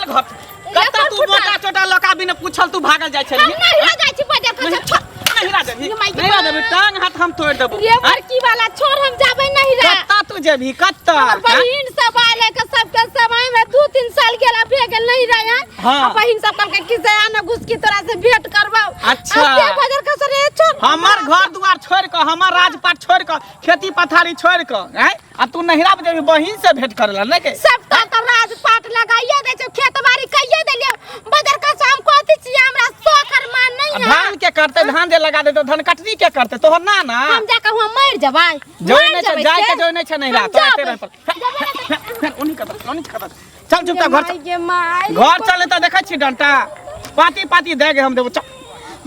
चल घर कत्ता तू मोटा छोटा लका बिना पूछल तू भागल जाय छली नहीं हो जाय छी बाजार का नहीं राजबी नहीं राजबी टांग हाथ हम तोड़ देबो ये मरकी वाला छोड़ हम जाबे नहीं रे कत्ता तू जेबी कत्ता बहिन सब आले के सबके समय में 2-3 साल गेला भेगल नहीं रहे हां बहिन सब कल के किसे आना घुस की तरह से भेंट करबाओ अच्छा बाजार का सरे छोड़ हमर घर दुआर छोड़ के हमर राजपाट छोड़ के खेती पथारी छोड़ के हैं आ तू नहिरा जेबी बहिन से भेंट करला नहीं के सब तो राजपाट लगाइए दे छो खेत बाड़ी कइए देलियो बाजार का शाम को अति छी हमरा सोखर मान नहीं है धान के करते धान जे लगा दे तो धन कटनी के करते तोहर ना ना हम जाके हम मर जबै जोइ नहीं छ जाय के जोइ नहीं छ नहिरा तो आते रह पर उन्हीं का चल चुप घर चले त देखै छी डंटा पाती पाती दे गे हम देबो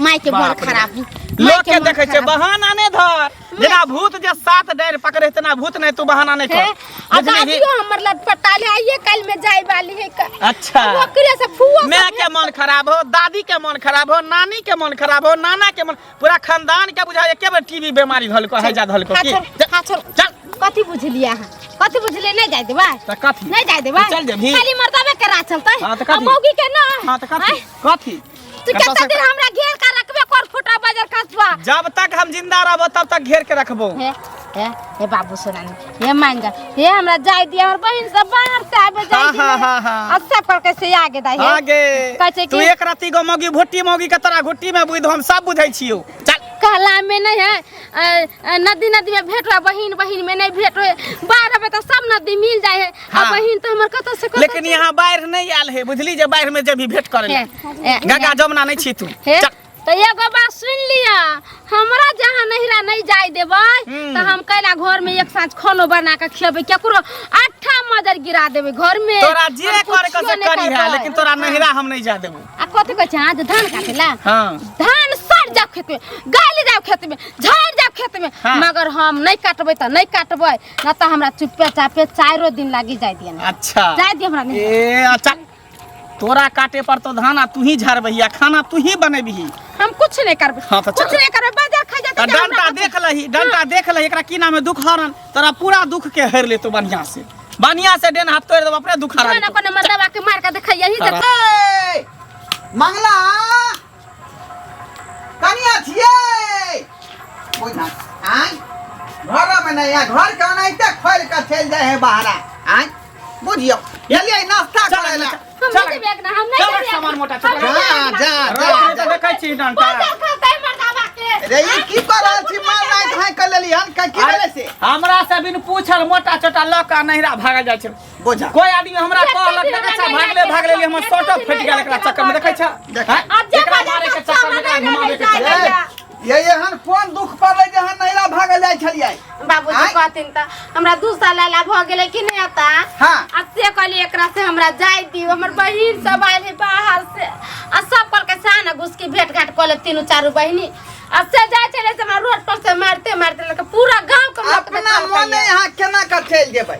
माय के बड़ खराब लोग के देखे छे बहाना ने धर जेना भूत जे सात डर पकड़े तना भूत नहीं तू बहाना नहीं कर दादियो हमर लटपटा ले आइए कल में जाय वाली है अच्छा ओकरे से फुआ मैं के मन खराब हो दादी के मन खराब हो नानी के मन खराब हो नाना के मन पूरा खानदान के बुझा एके बार टीबी बीमारी धल को है जा धल को चल कथि बुझलिया कथि बुझले नहीं जाय देबा त कथि नहीं जाय देबा चल जेबी खाली मर्दावे के रा चलतै हां त कथि मौगी के ना हां त कथि तू कितना दिन हमरा घेर के रखबे कर फुटा बाजार कसबा जब तक हम जिंदा रहबो तब तक घेर के रखबो हे बाबू सोनानी हे मान जा हे हमरा जाय दिया और बहन सब बाहर से आबे जाय दिया हां सब करके से आगे दाई है आगे तू एक राती गो मौगी भुट्टी मौगी के तरह घुट्टी में बुझ हम सब बुझै छियो चल कहला में नहीं है नदी में भेंट हुआ बहिन में नहीं भेंट हुए बाढ़ में तो सब नदी मिल जाए है हाँ। बहिन तो हमर कत से लेकिन यहाँ बाढ़ नहीं आल है बुझली जे बाढ़ में जब भी भेंट करे गंगा जमुना नहीं छी तू तो एगो बात सुन लिया हमरा जहां नहिरा नहीं जाय देबै तो हम कैला घर में एक साँझ खानो बना के खियेबै केकरो आठा मदर गिरा देबै घर में तोरा जे करे के से करी है लेकिन तोरा नहिरा हम नहीं जा देबो आ कथि कहै छै आज धान काटेला हां धान सड़ जाओ खेत में गाली जाओ खेत में झाड़ जाओ खेत में मगर हम नहीं काटबै त नहीं काटबै न त हमरा चुप्पे चापे 4 दिन लागी जाय दियन अच्छा जाय दि हमरा नहीं ए अच्छा तोरा काटे पर तो धाना तू ही झाड़बहिया खाना तू ही बनेबही हम कुछ नहीं करबे हां तो कुछ नहीं करबे बाजार खा जाते डंटा देख लही एकरा की नाम है दुख हरन तोरा पूरा दुख के हर ले तो बढ़िया से डेन हाथ तोड़ देब अपने दुख हरा ना कोने मर्दवा के मार के देखै यही से मंगला कनिया छिए बुझना आई घर में नहीं है घर के नहीं खोल के चल जाए है बाहर आई बुझियो चलिए नाश्ता करे ला हम नहीं बैग ना हम नहीं बैग सामान मोटा जा तो देखै छी डंटा रे ये की कर रहल छी मार नहीं है कर लेली हन की करे से हमरा से बिन पूछल मोटा छोटा लका नहिरा भागल जाय छै बोझा कोई आदमी हमरा कहलक कि अच्छा भागले हम सोटो फट गेल एकरा चक्कर में देखै छ एकरा मारे के चक्कर में एकरा घुमावे के चक्कर ये हन कोन दुख पड़ले जे हन नहिरा भागल जाय छलियै बाबूजी कहथिन त हमरा 2 साल लाला भ गेलै कि नहीं आता हां आ से कहली एकरा से हमरा जाय दियो हमर बहिन सब आइल है बाहर से आ सब कल के साना घुस के भेंट घाट क ले 3-4 बहिनी अब से जाय चले से हमरा रोड पर से मारते लगे पूरा गांव के अपना मने यहां केना कर चल जेबै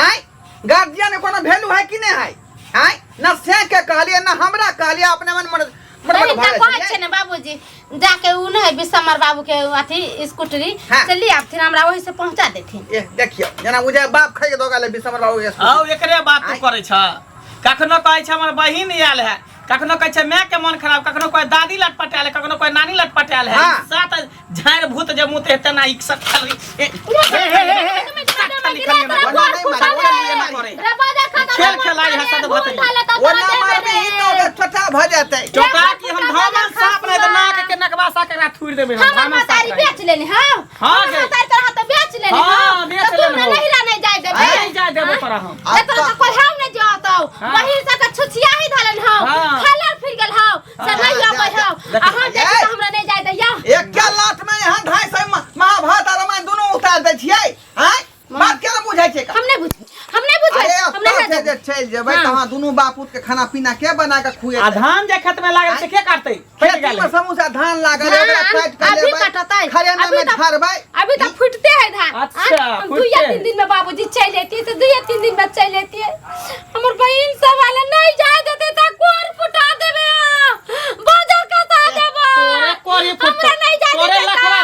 आय गार्जियन कोनो वैल्यू है कि नहीं है आय न से के कहलिए न हमरा कहलिए अपने मन कहै छै ने बाबूजी जाके उ नहीं बिसमर बाबू के अथी स्कूटरी चली आबथिन हमरा वही से पहुंचा देथिन ए देखियो जना मुझे बाप खाइ के दोगाले बिसमर बाबू के आओ एकरे बात तू करे छ कखनो कहै छ हमर बहिन आयल है कखनो कहै छ मैं के मन खराब कखनो कोई दादी लटपटाल है कखनो कोई नानी लटपटाल है साथ झाड़ भूत जे मुते तना एक सब खाली खेल खेलाई है सब भतई वो ना मारबे ही तो छोटा भ जाते छोटा की हम धामन साफ नहीं तो नाक के नकवा सा के थूर देबे हम धामन साफ तारी बेच लेनी हां हां तारी तरह तो बेच लेनी हां बेच लेनी नहिरा नहीं जाय देबे नहीं जाय देबे पर हम एतना तो कोई हम नहीं जातो वही से के छुछिया ही धलन हां खालर फिर गेल हां से नहीं आबै हां आ हम जे हमरा नहीं जाय दैया एक के लात में यहां 250 महाभारत और रामायण दोनों उतार दे छियै हैं बात के ना बुझाई छै हम नहीं बुझै हम नहीं जे चल जेबै तहां दोनों बापूत के खाना पीना के बना के खुए आ धान जे खेत में लागल से के काटते फट गेल समोसा धान लागल ओकरा काट के लेबै अभी कटतै खरियाना में ढारबै अभी तो फुटते है धान अच्छा 2-3 दिन में बाबूजी चल लेती तो 2-3 दिन में चल लेती हमर बहिन सब वाला नहीं जाय देते त कोर फुटा देबे बाजार का सा देबो तोरे कोरी फुटा नहीं जाय तोरे लखवा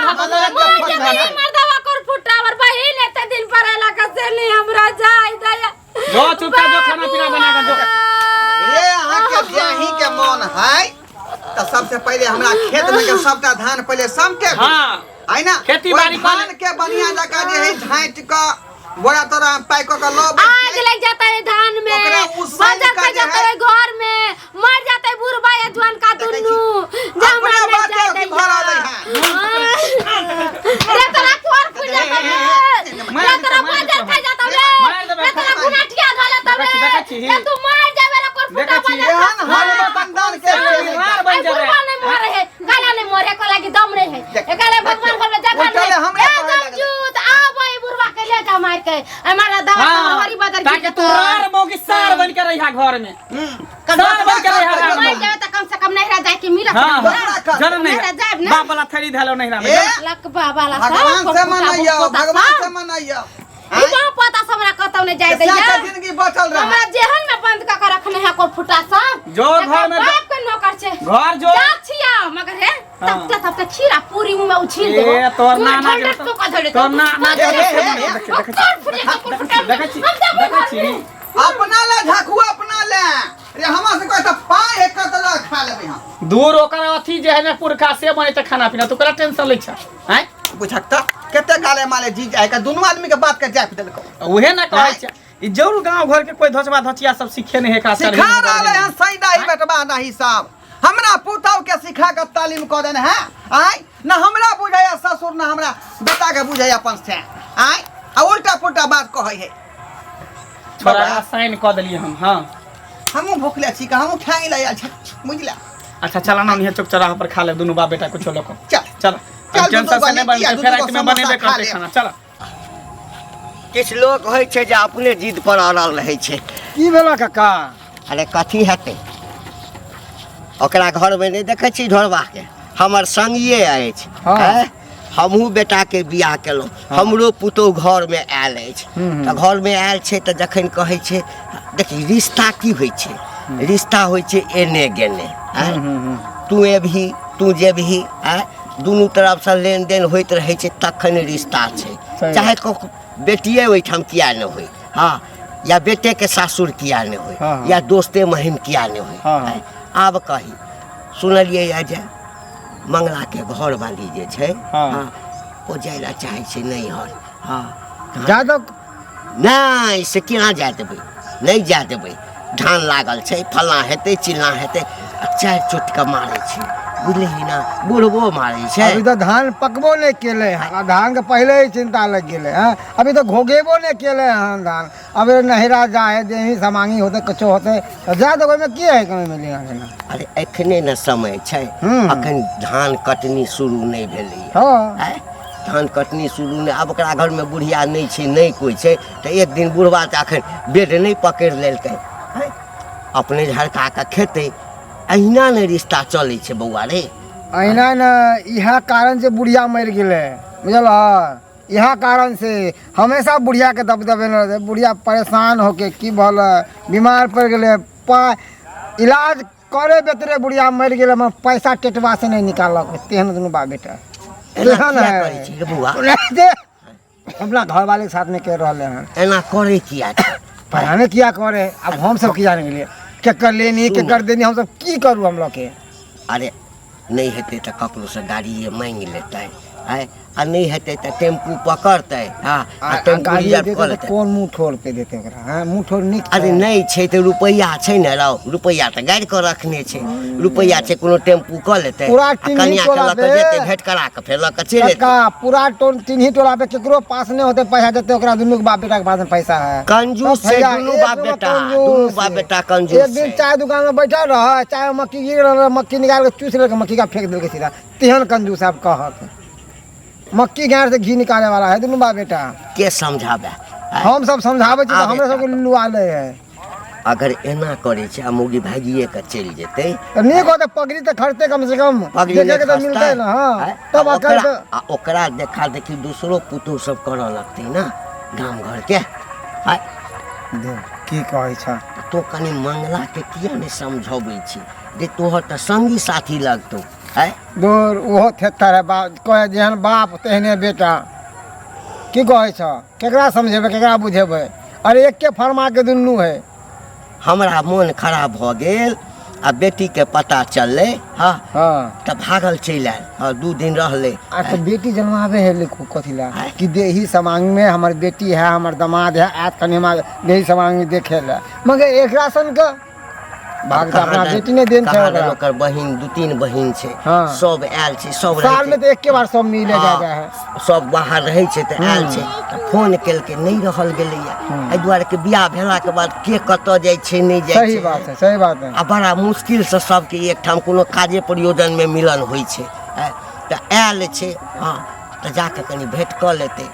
मर्दवा कोर फुटा हमर बहिन एते दिन पर आला का से नहीं हमरा जाय दया जो चुपचाप जो खाना पीना बना के जो ये तो सबसे पहले हमरा खेत में के सबटा धान पहले समटे हाँ है ना खेती ओइ बाड़ी धान के बढ़िया जगह जे है झाँट के बोरा तोरा पैक के लो आग लग जाता है धान में, ओकरा उसैन बजर का पे जे जाता है है घर में, मर जाता है बुढ़बा या जवान का दुन्नू अपने बाटे की घर आ रही है रे तोरा कोर फूल जाता है, रे तोरा बजर खा जाता है, रे तोरा गुनाठिया धो लेता है, रे तू मर जावे रे कोर फूटा बजर एहन हर बंदन के बीमार बन जावे। बुढ़बा नहीं मरे है, गाना नहीं मरे को लागी दम नहीं है, एकले भगवान घर में जगह चले नहीं हमरा ए कहने गमजूत आ भाई बुढ़बा के ले जा मार के हमारा दवा हाँ, हरी बदर ताकि तू रार मोगी सार बन के रही घर में सार बन के रही मर जाए तो कम से कम नहीं रह जाए कि मिला हाँ हाँ, जरूर नहीं मेरा जाब ना। बाप वाला थैली धैलो नहीं रहा ए, लक बाबा ला भगवान से मनैयो भगवान से मनैयो इतना पता सब हमरा कतौ ने जाय दैया कैसा जिंदगी बचल रहा हमरा जेहन में बंद का के रखने है को फुटा सब जो घर में बाप के नौकर छे घर जो जा छिया मगर है हाँ। तब तक खीरा पूरी मुंह में उछील देबो ए तोर नाना के जो तो का धरे तोर नाना जो अपना ले झाकुआ अपना ले रे हमरा से कोई त पाए एक कतला खा लेबे हम दूर ओकर अथी जे है ना पुरखा से बने त खाना पीना तू करा टेंशन लै छ हैं बुझकता केते गाले माले जी जाए का दोनों आदमी के बात के जाप देलको उहे ना कहै छ ई जरूर गांव घर के कोई धोचबा धोचिया सब सीखे नहीं है का सिखा रहले हैं सैदा ही बेटबा नहीं सब हमरा पुतौ के सिखा के तालीम क देने है आय ना हमरा बुझाया ससुर ना हमरा बेटा के बुझाया अपन से आय आ उल्टा पुल्टा बात कहै है छोरा साइन क देलिए हम हां हमहु भूखले छी का हमहु खाई ले अच्छा बुझला अच्छा चला ना नहीं चौक चौराहा पर खा ले दोनों बाप बेटा कुछ लोग चल चल टेंशन से नहीं बनते फिर रात में बनेबे करते खाना चल किछु लोग होइ छै जे अपने जिद पर अड़ल रहै छै की भेला काका अरे कथी हेतै ओकरा घर में नहीं देखै छी ढोरबा के हमर संगिए अछि हाँ। हैं? हमहूँ बेटा के बियाह केलहुँ हमरो पुतहु घर में आयल अछि तऽ घर में आयल छै तऽ जखन कहै छै देखी रिश्ता की होइ छै रिश्ता होइ छै एने गेने तू एबही तू जेबही दुनू तरफ से लेन देन होइत रहै छै तखन रिश्ता छै सही। चाहे बेटिए ओहिठाम किया नहीं होई हाँ या बेटे के सासुर किया नहीं होई हाँ, हाँ। या दोस्ते महिम किया नहीं होई हाँ, हाँ। हैं? आब कही सुनलिए या जे मंगला के घर वाली जे छै हाँ। हाँ, ओ जाय ला चाहे छै नहीं हर हाँ जादव नहीं से केना जाय देबै नहीं जाय देबै धान लागल छै फलना हेतै चिल्ला हेतै आ चारि चोटके मारै छै बुझलिही ना बुढ़बो मारै छै अभी तो धान पकबो नहीं केले हैं धान के पहले ही चिंता लग गेले हैं अभी तो घोगेबो नहीं केले हैं धान अभी नहिरा जाए देही समांगी होते कचो होते तो जादव में की है कमी में लेना देना अरे एखने न समय छै अखन धान कटनी शुरू नहीं भेलै हाँ है धान कटनी शुरू नहीं अब ओकरा घर में बुढ़िया नहीं छै नहीं कोई छै तो एक दिन बुढ़वा तऽ अखन बेड नहीं पकड़ि लेलकै हैं? अपने झड़का के खेतै अहिना ने रिश्ता चलै छै बौआ रे अहिना न यह कारण से बुढ़िया मर गेले बुझल यह कारण से हमेशा बुढ़िया के दबदबे न रहे बुढ़िया परेशान होके की भल बीमार पड़ गेले इलाज करे बेतरे बुढ़िया मर गेले में पैसा टेटवा से नहीं निकालक तेहन दुनू बा बेटा एना तेहन किया है करै छै रे बौआ दे अपना घर वाले के साथ में कह रहे हैं एना करे किया छै पता नहीं किया करे अब हम सब किया नहीं लिए केकर लेनी केकर देनी हम सब की करू हम लोग के अरे नहीं हेतै तऽ ककरो से गाड़िए मांगि लेतै है आ नहीं हेतै तऽ टेम्पू पकड़तै हाँ आ टेम्पू गाड़ी रिजर्व देते कऽ तो लेतै कौन मुंह ठोर के देते ओकरा हां मुंह ठोर निक अरे नहीं छै तऽ रुपैआ छै ने रौ रुपैआ तऽ गाड़ि कऽ रखने छै रुपैया छै कोनो टेम्पू कऽ लेतै पूरा आ टीनी कनिया के टोला लऽ कऽ पे। जेतै भेंट करा कऽ फेर लऽ कऽ चलि का एतै पूरा चिन्ही टोला पे केकरो पास नहीं होते पैसा देते ओकरा दुनू के बाप बेटा के पास में पैसा है कंजूस सब छै भैया, दुनू एक बाप नंबर बेटा कंजूस दुनू बाप है। बेटा एक कंजूस दिन छै चाय दुकान में बैठल रह चाय में मक्की गिर रहा मक्की निकाल के चूस लेके मक्की का फेंक देलके सीधा तेहन कंजूस आप कहत मक्की गाड़ से घी निकाले वाला है दुनू बाप बेटा के समझाबे हैं? हम सब समझावे छी तो आबे हमरे सबके लुआ ले है अगर एना करे छै आ मौगी भागिए के चलि जेतै तो नहीं होते पगड़ी तो खर्चे कम से कम पगड़ी देखे के तो मिलते है ना हाँ तब अकल तो आ ओकरा देखा देखी दूसरो पुतहु सब करऽ लगतै ना गाम घर के है की कहै छ तो कनी मंगला के किया नहीं समझबै छी जे तोहर तऽ संगी साथी लगतौ है दूर ओहो थेतर है बाप कहे जेहन बाप तेहने बेटा की कहै छ केकरा समझेबै केकरा बुझेबै अरे एक के फरमा के दुनू है हमरा मोन खराब भऽ गेल आ बेटी के पता चलले हाँ हाँ तब भागल चल आयल हाँ 2 दिन रहले आ तो बेटी जन्मावे है लिखो कथी ला आय। कि देही समांग में हमर बेटी है हमर दामाद है आज कने हमार देही समांग में देखे ला मगर एक राशन का भाग तो अपना बेटी ने देन छै ओकरा ओकर बहिन 2-3 बहिन छै हाँ। सब आयल छै सब साल में रहै तो एक के बार सब मिले हाँ, जा है सब बाहर रहै छै तऽ आयल छै तऽ फोन केलकै नहीं रहल गेलैया एहि दुआरे के बियाह भेला के बाद के कतऽ जाइ छै नहीं जाइ सही छै बात है सही बात है आ बड़ा मुश्किल से सबके एकठाम कोनो काजे प्रयोजन में मिलन होइ छै तऽ आयल छै हाँ तऽ जाके कनि भेंट कऽ लेतै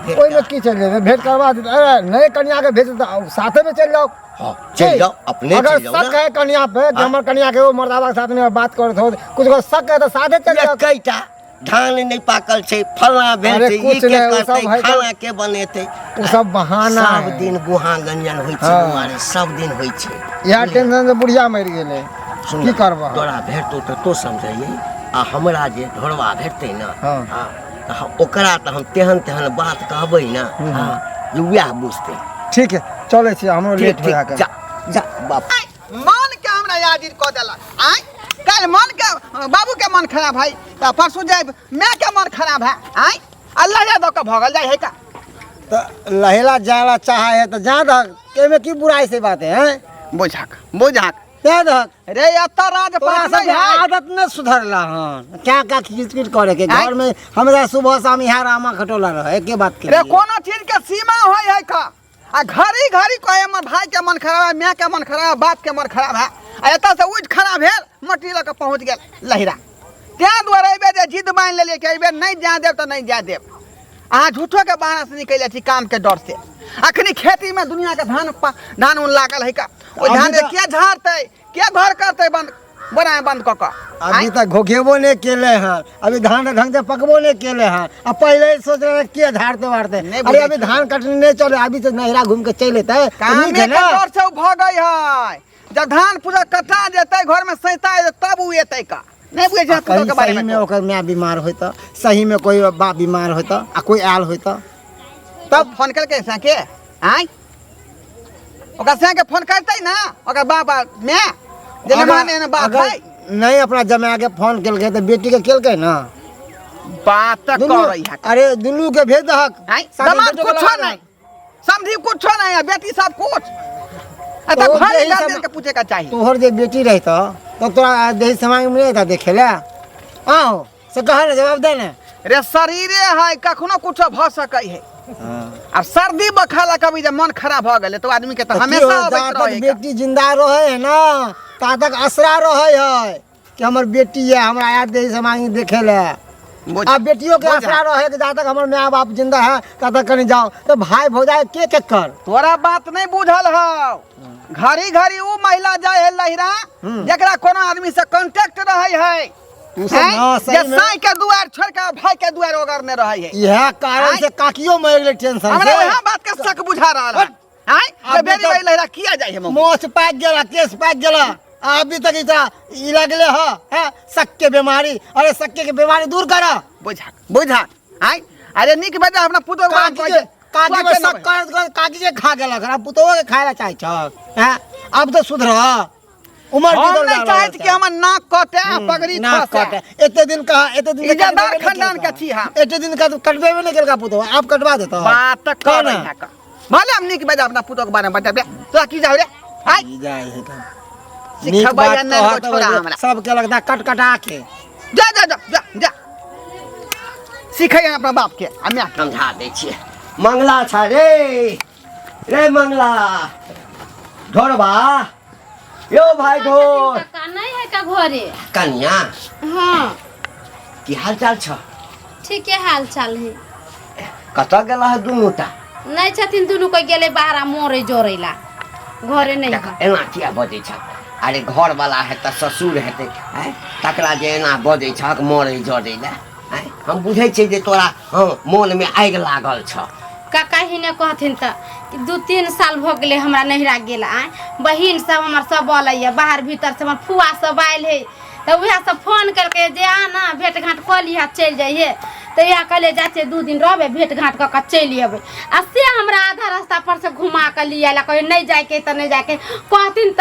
भेंट ओइ में की चल रहे भेंट करवा दे अरे नए कन्या के भेज दो साथे में चल जाओ हाँ चल जाओ अपने अगर चल जाओ शक ना है कन्या पे कि हमर कन्या के वो मर्दावा के साथ में बात करत हो कुछ को शक है तो साथे चल जाओ कईटा धान नहीं पाकल छै फलना भेल अरे छै ई कुछ के नहीं, वो सब करतै है तो- खाना के बनेतै वो सब बहाना सब है दिन गुहा गंजन होइ छै हाँ। दुआरे सब दिन होइ छै यह टेंशन से बुढ़िया मर गेले सुन की करबा तोरा भेटतो तऽ तो समझिए आ हमरा जे ढोरवा भेटतै ना हाँ। हाँ तऽ ओकरा तऽ हम तेहन बात कहबै ना हाँ जे वएह बुझतै ठीक है चले छी हमरो लेट हो ठीक जा जा बाप मन के हमरा यादिर कऽ देलक आय कल मन के बाबू के मन खराब है तो परसों जाए मैं के मन खराब है आय अल्लाह या दो के भगल जाए है का तो लहेला जाला चाहे है तो जा दक एमे की बुराई से बात है बुझाक जा दक रे अत्ता राज तोरा पात सब नहीं है आदत न सुधरला हन क्या क्या किचकिच करे के घर में हमरा सुबह शाम यहाँ रामा खटोला रहे के बात के रे लिए। कोनो चीज के सीमा होय है का आ घड़ी घड़ी कहे हमर भाई के मन खराब है मैं के मन खराब है बाप के मन खराब है आ एता से उज खराब भेल मट्टी लऽ के पहुंच गेल लहिरा त्या द्वारा एबे जे जिद बांध लेलिए कि एबे नहीं जा देब तो नहीं जा देब अहाँ झूठो के बहाना से निकल छी काम के डर से अखनी खेती में दुनिया के धान उन लागल है का ओ अभी धान तो- के झाड़ते के घर करते बंद बनाए बंद कऽ कऽ अभी तक घोखेबो नहीं केले हैं अभी धान ढंग से पकबो नहीं केले हैं अब पहले ही सोच रहे के झाड़ते वाड़ते नहीं अरे बुझे अभी छो। धान कटने नहीं चले अभी तो नहरा घूम के चल लेता है तो कामे नीक के है ना डर से भगई है जब धान पूरा कटा जेते घर में सैता तब उ एते का नहीं बुझे छै कहीं के बारे सही में में ओकर माँ बीमार होता सही में कोई बाप बीमार होता आ कोई आयल होता तब फोन करके साके आय ओकर साके फोन करते ना ओकर बाबा मैं जे माने ना बात है नहीं अपना जमा के फोन केलकै तो बेटी के केलकै ना बात तक दुनू- कर रही है अरे दुनू के भेज दहक आय साथे दमाद बेटो के कुछ लगा नहीं समझी कुछ नहीं है बेटी सब कुछ अतः तो घर यही डाल सब- के पूछे का चाहिए तोहर जे बेटी रहता तो तोरा देही समाज में नहीं था देखे ले आओ से कहे ना जवाब दे ना रे शरीरे है कखनो कुछ भ सकै है अब सर्दी बखाला कभी जब मन खराब हो गए तो आदमी के तो हमेशा अबैत रहे का। बेटी जिंदा रहे है ना ता तक असरा रहे है कि हमर बेटी है हमरा याद देही समाज में देखे ले बुझ- अब बेटियों के बुझ- असरा रहे कि जहाँ तक हमर माँ बाप जिंदा है ता तक कहीं जाओ तो भाई भौजाई के कर तोरा बात नहीं बुझल हो घड़ी घड़ी उ महिला जाए है लहिरा जकरा कोनो आदमी से कांटेक्ट रहे है तू सब हाँ, सही जे में। साई के दुआर छोड़ के भाई के दुआर ओगरने रहे है यह कारण से काकियो मर गेले टेंशन हमरा से वह बात के शक बुझा रहा है आय अब ते बेरी तो- भाई लहिरा किया जाए है मम्मी मोच पाक गेला केस पाक गेला अभी तक ई लगले है शक के बीमारी अरे शक के बीमारी दूर करा बुझा आय अरे निक बजा अपना पुतो के बात काकी काकी में शक कर काकी के खा गेला अब पुतों के खाए ला चाहे छ हैं अब तो सुधर उम्र हम बीतल नहीं जा चाहत रहल कि हमर नाक कटे पगड़ी ना फसे कटे एते दिन कहा एते दिन इज्जतदार खानदान के छी हम एते दिन का तो कटबे में नहीं केलका पुतो आप कटवा देता बात कर कौन रही है का भले हम निक बजा अपना पुतो के बारे में बता दे तो की जाओ रे आय ई जाए है का सिखा नीक बात बयान नहीं कहत को छोड़ा हो, हमरा सब के लगता कट कटा के जा जा जा जा जा सिखाई अपना बाप के हमें समझा दै छियै मंगला छ रे मंगला ढोरबा यो भाई ढोर का नहीं है का घरे कन्या हाँ की हाल चाल छ ठीक है हाल चाल है कतऽ गेला है दुनूटा नहीं छथिन दुनू कोई गेले बाहर मोरे जोड़ेला घरे नहीं है एना किया बजै छ अरे घर वाला है तऽ ससुर हेतै हैं तकरा जे एना बजै छक मरै जड़ै ले हैं हम बुझै छियै जे तोरा मोन में आगि लागल छ काका ही ने कहथिन त 2-3 साल भ गेले हमरा नहिरा गेला आय बहिन सब हमर सब अलै बाहर भीतर से हमर फुआ सब आयल है तो वह सब फोन करके जे आना भेंट घाट कऽ लिहा चल जाइए तो यहाँ कहले जाते 2 दिन रहबे भेंट घाट कऽ चलि अबै आ से हमरा आधा रास्ता पर से घुमा के लिया ला कहे नहीं जाके तो नहीं जाके कहथिन त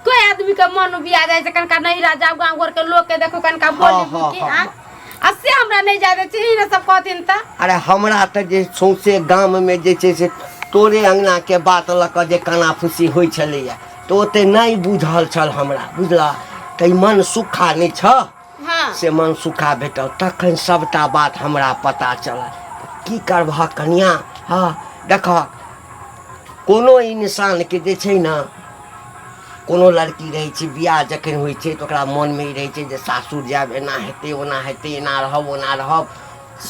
कोई आदमी के मन बिया जाए छै कनका नहीं राजा गांव घर के लोग के देखो कनका बोली कि आ से हमरा नहीं जाए छै न सब कहथिन त अरे हमरा त जे सौंसे गाम में जे छै से तोरे अंगना के बात ल क जे काना फूसी होइ छलैया तो ओते नहीं बुझल छल हमरा बुझला त मन सुखा नहीं छ हां से मन सुखा भेटल तखन सबटा बात हमरा पता चला की करबह कन्या हाँ देख कोनो इंसान के जे छै न कोनो लड़की रहे छै बियाह जखन होइ छै तो ओकरा मन में रहे छै जे सासुर जाब एना हेतै ओना हेतै एना रहब ओना रहब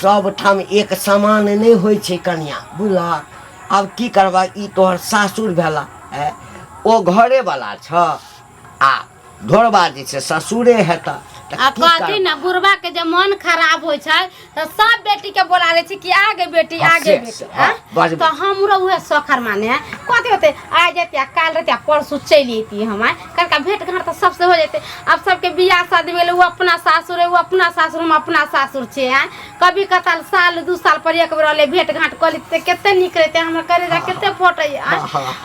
सब ठाम एक समान नहीं होइ छै कन्या बुझला अब की करबा ई तोहर सासुर भेला ओ घरे वाला छ आ ढोरबा जे छै ससुरे हेता आ कहती ना बुढ़वा के जे मन खराब होइ छै तो सब बेटी के बोला रहे छी कि आगे बेटी आगे बेटी तो हमरो उहे सखर माने है कहते होते आ जेते काल रहते परसों चली अती हम कनका भेंट घाट तो सबसे हो जेते अब सबके बियाह शादी भेले वो अपना सासुर है वो अपना सासुर हम अपना सासुर छे हैं कभी कताल साल 2 साल पर एक बेर ले भेंट घाट कली ते केते निक रहते हमरा करे जा केते फोटो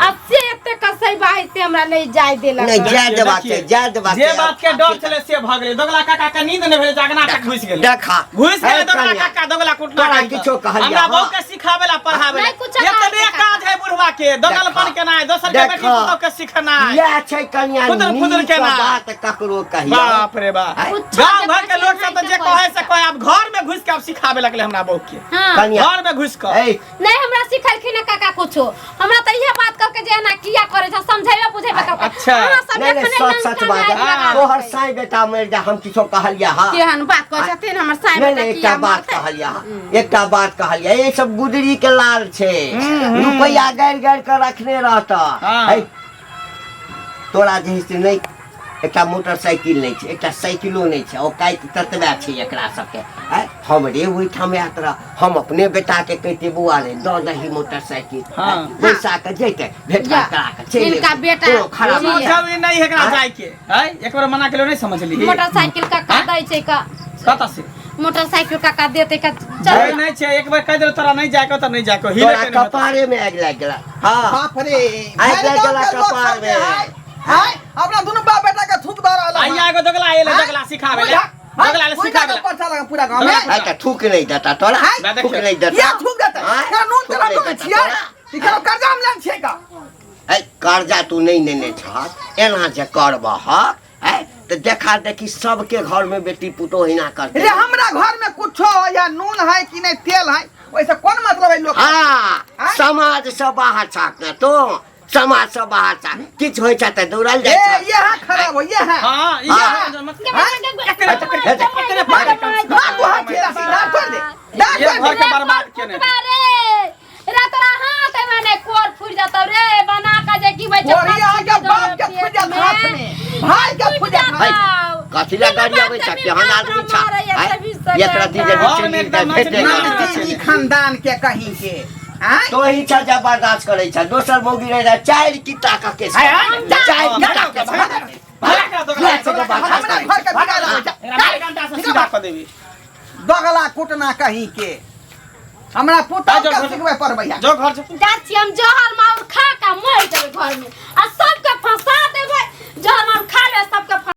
अब से एते कसई बाई से हमरा नहीं जाय देला नहीं जाय देबाक छै जाय देबाक जे बात के डर छले से भ गेलै दोगला काका के नींद नहीं भेले जागना तक घुस गेलै देखा घुस गेलै दोगला काका दोगला कुटना तोरा किछो कहलिया हमरा बहु के सिखावेला पढ़ावेला एतने काज है बुढ़वा के दोगलपन केना है दोसर के बेटी पुतौ के सिखना है या छै कन्या खुदर केना बात ककरो कहिया बाप रे बाप गांव घर के लोग सब जे कहे से कहे अब घर में घुस के अब सिखावे लगले हमरा बहु के कन्या घर में घुस के नहीं हमरा सिखलखिन काका कुछो हमरा त इहे बात क के जे ना किया करे छ समझाइबे बुझाइबे क अच्छा नहीं सच बात है तोहर साई बेटा मर जा हम किछो कहलिया हां केहन बात कह छथिन हमर साई बेटा एकटा बात कहलिया एकटा बात कहलिया ये सब गुदरी के लाल छे रुपया गाड़ गाड़ के रखने रहता तोरा जे नहीं एकटा मोटरसाइकिल नहीं छे एकटा साइकिलो नहीं छे ओ काई ततबा छे एकरा सबके हमरे ओइ ठाम यात्रा हम अपने बेटा के कहते बुआ रे द दही मोटरसाइकिल पैसा के जेते भेट करा के चले इनका बेटा खराब समझ नहीं एकरा जाय के एक बार मना केलो नहीं समझली मोटरसाइकिल का दै छै का कता से मोटरसाइकिल का देते का चल नहीं छे एक बार कह दे तोरा नहीं जाय को त नहीं जाय को हिले के कपारे में आग लग गेला हां बाप रे आग लग गेला कपार में हाय अपना दोनों बाप बेटा का थूक दर आला आइया एगो दोगला एले दोगला सिखावे ले दोगला ले सिखावे पता लगा पूरा गांव में अच्छा थूक नहीं देता तोरा थूक नहीं देता ये थूक देता क्या नून तेरा तो छिया इकरो कर्जा हम लेन छे का कर्जा तू नहीं लेने छ एना जे करबा है तो देखा देखी सबके घर में बेटी पुतो हिना करते रे हमरा घर में कुछो या नून है कि नहीं तेल है वैसे कौन मतलब है लोग हां समाज से बाहर छाकना तो समाज से बाहर छाक किछ होय छ त दौड़ल जाय छ ये हां खराब हो ये है हां ये घर के बर्बाद केने रे तोरा हाथ में कोर फुट जातो रे बना का जे की बचे कोरिया के बाप के फुट जात हाथ में भाई के फुट जात कथिला गाड़ी आबै छ केहन आदमी छ एकरा दीजे खानदान के कहीं के तो ही छ जबरदस्त करे छ दोसर मौगी रहे 4 किता का के 4 किता के भला का दोगला दोगला कुटना कहीं के हमरा पुता के सिखबे पड़बैया जो घर से जाछि हम जहर मार खा के मर जेबै घर में आ सबके फंसा देबै जहर मार खा ले सबके